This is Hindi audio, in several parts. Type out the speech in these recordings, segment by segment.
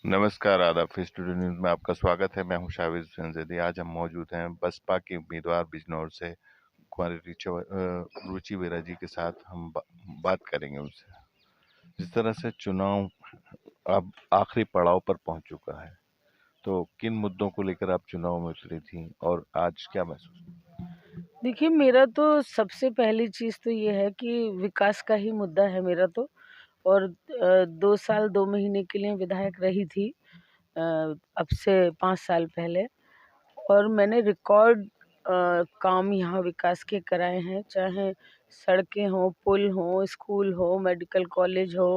नमस्कार, आदाब। फिर स्टूडियो न्यूज़ में आपका स्वागत है। मैं हूं शाविज़ हुसैन ज़ैदी। आज हम मौजूद हैं बसपा की उम्मीदवार बिजनौर से कुंवारी रुचि वेरा जी के साथ। हम बात करेंगे उनसे। जिस तरह से चुनाव अब आखिरी पड़ाव पर पहुंच चुका है, तो किन मुद्दों को लेकर आप चुनाव में उतरी थी और आज क्या महसूस? देखिए, मेरा तो सबसे पहली चीज़ तो ये है कि विकास का ही मुद्दा है मेरा तो। और 2 साल 2 महीने के लिए विधायक रही थी, अब से 5 साल पहले। और मैंने रिकॉर्ड काम यहाँ विकास के कराए हैं, चाहे सड़कें हों, पुल हों, स्कूल हो, मेडिकल कॉलेज हो,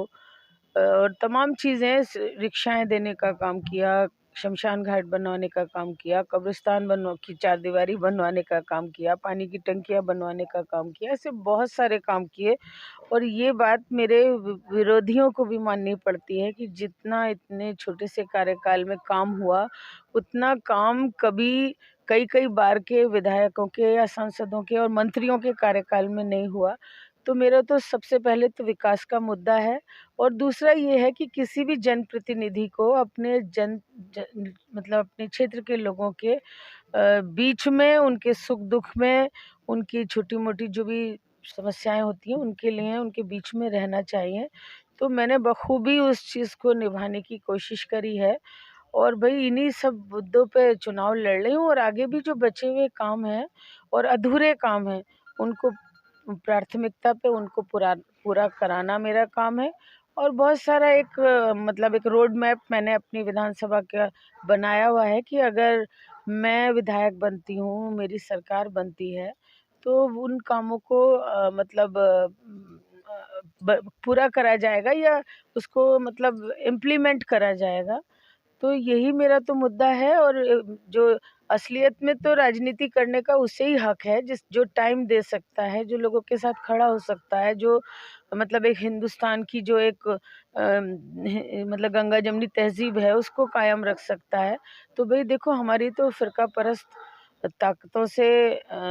और तमाम चीज़ें रिक्शाएँ देने का काम किया, शमशान घाट बनवाने का काम किया, कब्रिस्तान की चारदीवारी बनवाने का काम किया, पानी की टंकियाँ बनवाने का काम किया, ऐसे बहुत सारे काम किए। और ये बात मेरे विरोधियों को भी माननी पड़ती है कि जितना इतने छोटे से कार्यकाल में काम हुआ, उतना काम कभी कई-कई बार के विधायकों के या सांसदों के और मंत्रियों के कार्यकाल में नहीं हुआ। तो मेरा तो सबसे पहले तो विकास का मुद्दा है। और दूसरा ये है कि किसी भी जनप्रतिनिधि को अपने मतलब अपने क्षेत्र के लोगों के बीच में, उनके सुख-दुःख में, उनकी छोटी-मोटी जो भी समस्याएँ होती हैं, उनके लिए उनके बीच में रहना चाहिए। तो मैंने बखूबी उस चीज़ को निभाने की कोशिश करी है। और भई इन्हीं सब मुद्दों पे चुनाव लड़ रही हूँ। और आगे भी जो बचे हुए काम हैं और अधूरे काम हैं, उनको प्राथमिकता पे उनको पूरा पूरा कराना मेरा काम है। और बहुत सारा एक मतलब एक रोड मैप मैंने अपनी विधानसभा का बनाया हुआ है कि अगर मैं विधायक बनती हूँ, मेरी सरकार बनती है, तो उन कामों को मतलब पूरा करा जाएगा या उसको मतलब इम्प्लीमेंट करा जाएगा। तो यही मेरा तो मुद्दा है। और जो असलियत में तो राजनीति करने का उसे ही हक है, जो टाइम दे सकता है, जो लोगों के साथ खड़ा हो सकता है, जो मतलब एक हिंदुस्तान की जो एक मतलब गंगा जमनी तहज़ीब है, उसको कायम रख सकता है। तो भई देखो, हमारी तो फ़िरका परस्त ताकतों से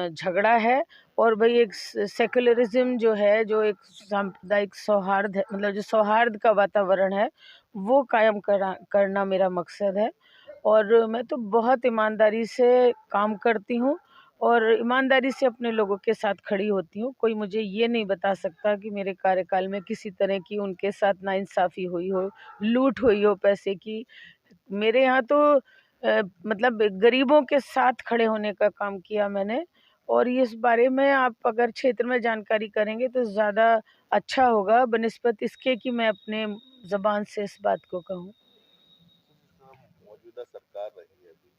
झगड़ा है। और भई एक सेक्युलरिज़्म जो है, जो एक सांप्रदायिक सौहार्द है, मतलब जो सौहार्द का वातावरण है, वो कायम करना मेरा मकसद है। और मैं तो बहुत ईमानदारी से काम करती हूँ और ईमानदारी से अपने लोगों के साथ खड़ी होती हूँ। कोई मुझे ये नहीं बता सकता कि मेरे कार्यकाल में किसी तरह की उनके साथ नाइंसाफ़ी हुई हो, लूट हुई हो पैसे की। मेरे यहाँ तो मतलब गरीबों के साथ खड़े होने का काम किया मैंने। और इस बारे में आप अगर क्षेत्र में जानकारी करेंगे तो ज़्यादा अच्छा होगा, बनिस्बत इसके कि मैं अपने ज़बान से इस बात को कहूँ। मौजूदा सरकार रही है अभी,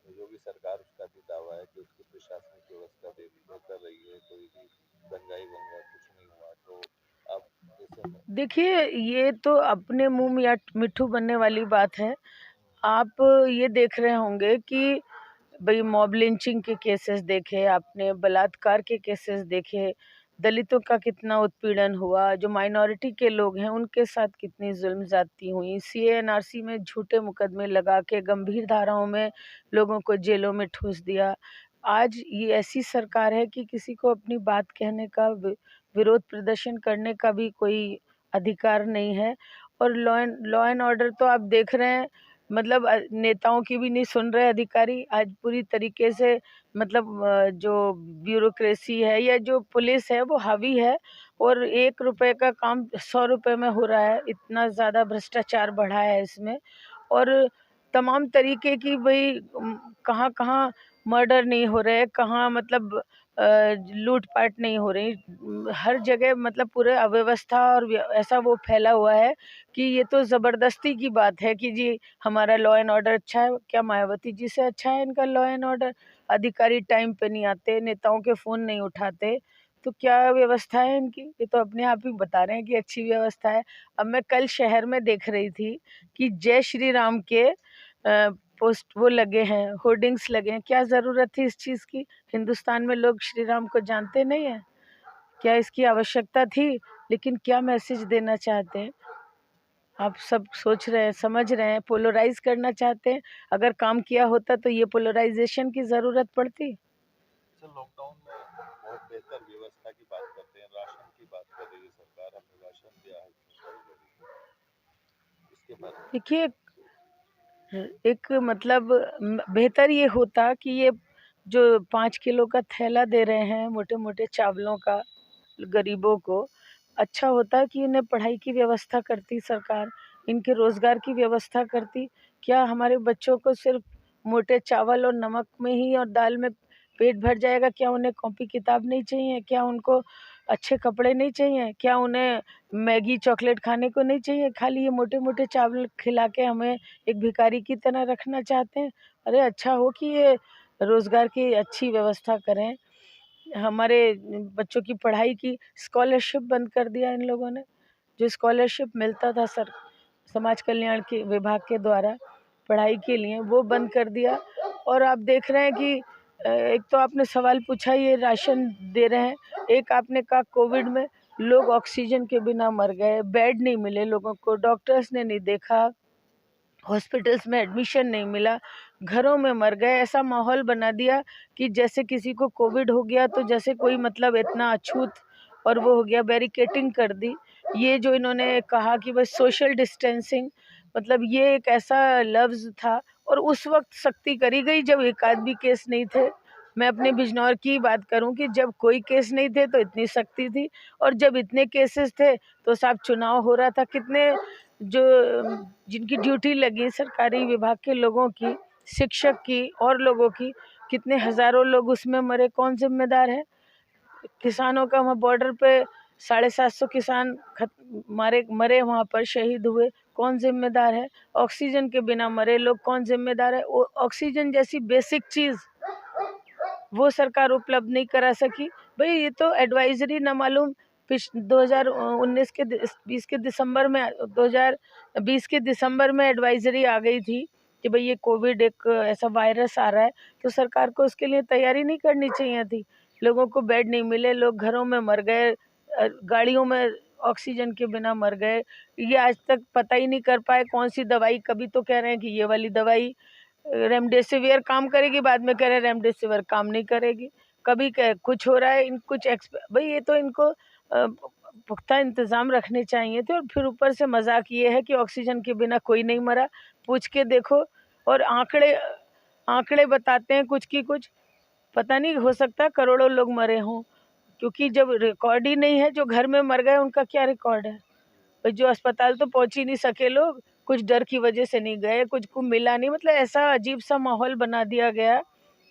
तो जो भी सरकार, उसका भी दावा है कि उसकी प्रशासनिक व्यवस्था बेहतर रही है, कोई भी दंगाई वंगा कुछ नहीं हुआ। तो अब ऐसे में देखिए, ये तो अपने मुँह में या मिट्ठू बनने वाली बात है। आप ये देख रहे होंगे कि भई मॉब लिंचिंग के केसेस देखे आपने, बलात्कार के केसेस देखे, दलितों का कितना उत्पीड़न हुआ, जो माइनॉरिटी के लोग हैं उनके साथ कितनी ज़ुल्म ज़्यादती हुई, सीएनआरसी में झूठे मुकदमे लगा के गंभीर धाराओं में लोगों को जेलों में ठूँस दिया। आज ये ऐसी सरकार है कि किसी को अपनी बात कहने का, विरोध प्रदर्शन करने का भी कोई अधिकार नहीं है। और लॉ एंड ऑर्डर तो आप देख रहे हैं, मतलब नेताओं की भी नहीं सुन रहे अधिकारी। आज पूरी तरीके से मतलब जो ब्यूरोक्रेसी है या जो पुलिस है वो हावी है। और ₹1 का काम ₹100 में हो रहा है, इतना ज़्यादा भ्रष्टाचार बढ़ा है इसमें। और तमाम तरीके की भई कहाँ-कहाँ मर्डर नहीं हो रहे, कहाँ मतलब लूट-पाट नहीं हो रही। हर जगह मतलब पूरे अव्यवस्था और ऐसा वो फैला हुआ है कि ये तो ज़बरदस्ती की बात है कि जी हमारा लॉ एंड ऑर्डर अच्छा है। क्या मायावती जी से अच्छा है इनका लॉ एंड ऑर्डर? अधिकारी टाइम पे नहीं आते, नेताओं के फ़ोन नहीं उठाते, तो क्या व्यवस्था है इनकी? ये तो अपने आप ही बता रहे हैं कि अच्छी व्यवस्था है। अब मैं कल शहर में देख रही थी कि जय श्री राम के पोस्ट वो लगे हैं, होर्डिंग्स लगे हैं। क्या ज़रूरत थी इस चीज़ की? हिंदुस्तान में लोग श्री राम को जानते नहीं हैं? क्या इसकी आवश्यकता थी? लेकिन क्या मैसेज देना चाहते हैं? आप सब सोच रहे हैं, समझ रहे हैं, पोलराइज़ करना चाहते हैं। अगर काम किया होता तो ये पोलराइज़ेशन की ज़रूरत पड़ती? अच्छा, लॉकडाउन में बहुत बेहतर व्यवस्था की बात करते हैं, राशन की बात कर रही है सरकार, हमने राशन दिया है इतने सारे लोगों को, इसके बारे में। देखिए, एक मतलब बेहतर ये होता कि ये जो 5 किलो का थैला दे रहे हैं मोटे-मोटे चावलों का गरीबों को, अच्छा होता कि इन्हें पढ़ाई की व्यवस्था करती सरकार, इनके रोज़गार की व्यवस्था करती। क्या हमारे बच्चों को सिर्फ़ मोटे चावल और नमक में ही और दाल में पेट भर जाएगा? क्या उन्हें कॉपी किताब नहीं चाहिए? क्या उनको अच्छे कपड़े नहीं चाहिए? क्या उन्हें मैगी चॉकलेट खाने को नहीं चाहिए? खाली ये मोटे-मोटे चावल खिला के हमें एक भिखारी की तरह रखना चाहते हैं। अरे अच्छा हो कि ये रोज़गार की अच्छी व्यवस्था करें। हमारे बच्चों की पढ़ाई की स्कॉलरशिप बंद कर दिया इन लोगों ने। जो स्कॉलरशिप मिलता था समाज कल्याण के विभाग के द्वारा पढ़ाई के लिए वो बंद कर दिया। और आप देख रहे हैं कि एक तो आपने सवाल पूछा ये राशन दे रहे हैं, एक आपने कहा कोविड में लोग ऑक्सीजन के बिना मर गए, बेड नहीं मिले लोगों को, डॉक्टर्स ने नहीं देखा, हॉस्पिटल्स में एडमिशन नहीं मिला, घरों में मर गए। ऐसा माहौल बना दिया कि जैसे किसी को कोविड हो गया तो जैसे कोई मतलब इतना अछूत और वो हो गया, बैरिकेटिंग कर दी। ये जो इन्होंने कहा कि बस सोशल डिस्टेंसिंग, मतलब ये एक ऐसा लफ्ज़ था और उस वक़्त सख्ती करी गई जब एक आध भी केस नहीं थे। मैं अपने बिजनौर की बात करूं कि जब कोई केस नहीं थे तो इतनी सख्ती थी, और जब इतने केसेस थे तो साहब चुनाव हो रहा था। कितने जो जिनकी ड्यूटी लगी सरकारी विभाग के लोगों की, शिक्षक की और लोगों की, कितने हज़ारों लोग उसमें मरे, कौन ज़िम्मेदार है? किसानों का वहाँ बॉर्डर पे 750 किसान मरे वहाँ पर, शहीद हुए, कौन ज़िम्मेदार है? ऑक्सीजन के बिना मरे लोग, कौन ज़िम्मेदार है? ऑक्सीजन जैसी बेसिक चीज़ वो सरकार उपलब्ध नहीं करा सकी। भाई ये तो एडवाइजरी न मालूम 2019 के 20 के दिसंबर में 2020 के दिसंबर में एडवाइजरी आ गई थी कि भाई ये कोविड एक ऐसा वायरस आ रहा है, तो सरकार को उसके लिए तैयारी नहीं करनी चाहिए थी? लोगों को बेड नहीं मिले, लोग घरों में मर गए, गाड़ियों में ऑक्सीजन के बिना मर गए। ये आज तक पता ही नहीं कर पाए कौन सी दवाई, कभी तो कह रहे हैं कि ये वाली दवाई रेमडेसिविर काम करेगी, बाद में कह रहे हैं रेमडेसिविर काम नहीं करेगी। कभी कह कुछ हो रहा है, इन कुछ भाई ये तो इनको पुख्ता इंतज़ाम रखने चाहिए थे। और फिर ऊपर से मज़ाक ये है कि ऑक्सीजन के बिना कोई नहीं मरा, पूछ के देखो। और आंकड़े आंकड़े बताते हैं कुछ की कुछ, पता नहीं हो सकता करोड़ों लोग मरे हों, क्योंकि जब रिकॉर्ड ही नहीं है, जो घर में मर गए उनका क्या रिकॉर्ड है? जो अस्पताल तो पहुंच ही नहीं सके लोग, कुछ डर की वजह से नहीं गए, कुछ को मिला नहीं, मतलब ऐसा अजीब सा माहौल बना दिया गया।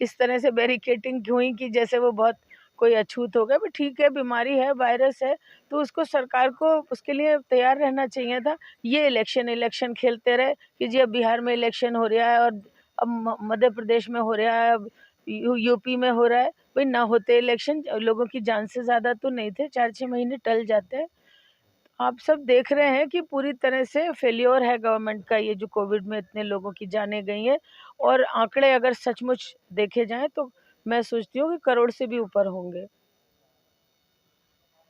इस तरह से बैरिकेटिंग क्यों ही कि जैसे वो बहुत कोई अछूत हो गया। बट ठीक है, बीमारी है, वायरस है, तो उसको सरकार को उसके लिए तैयार रहना चाहिए था। ये इलेक्शन खेलते रहे कि जी अब बिहार में इलेक्शन हो रहा है और अब मध्य प्रदेश में हो रहा है, अब यूपी में हो रहा है। भाई ना होते इलेक्शन, लोगों की जान से ज़्यादा तो नहीं थे, 4-6 महीने टल जाते हैं। आप सब देख रहे हैं कि पूरी तरह से फेल्योर है गवर्नमेंट का, ये जो कोविड में इतने लोगों की जानें गई हैं। और आंकड़े अगर सचमुच देखे जाएं तो मैं सोचती हूँ कि करोड़ से भी ऊपर होंगे।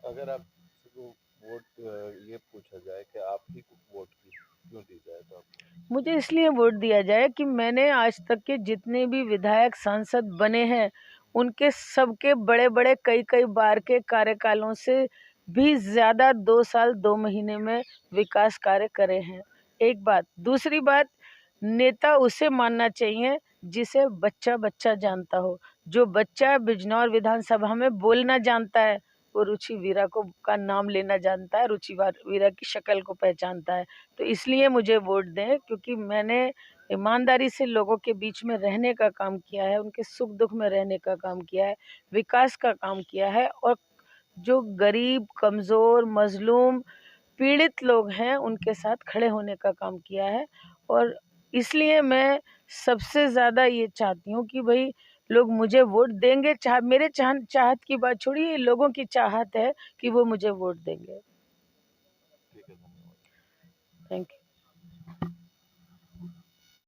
अगर आपको वोट ये पूछा जाए कि आप ही को वोट क्यों दी जाए तो आप? मुझे इसलिए वोट दिया जाए कि मैंने आज तक के जितने भी विधायक सांसद बने हैं उनके सबके बड़े बड़े कई कई बार के कार्यकालों से भी ज़्यादा 2 साल 2 महीने में विकास कार्य करे हैं। एक बात। दूसरी बात, नेता उसे मानना चाहिए जिसे बच्चा बच्चा जानता हो। जो बच्चा बिजनौर विधानसभा में बोलना जानता है, वो रुचि वीरा को का नाम लेना जानता है, रुचि वीरा की शक्ल को पहचानता है। तो इसलिए मुझे वोट दें, क्योंकि मैंने ईमानदारी से लोगों के बीच में रहने का काम किया है, उनके सुख दुख में रहने का काम किया है, विकास का काम किया है, और जो गरीब, कमज़ोर, मज़लूम, पीड़ित लोग हैं उनके साथ खड़े होने का काम किया है। और इसलिए मैं सबसे ज़्यादा ये चाहती हूँ कि भाई लोग मुझे वोट देंगे। मेरे चाहत की बात छोड़िए, लोगों की चाहत है कि वो मुझे वोट देंगे। ठीक है, धन्यवाद। Thank you.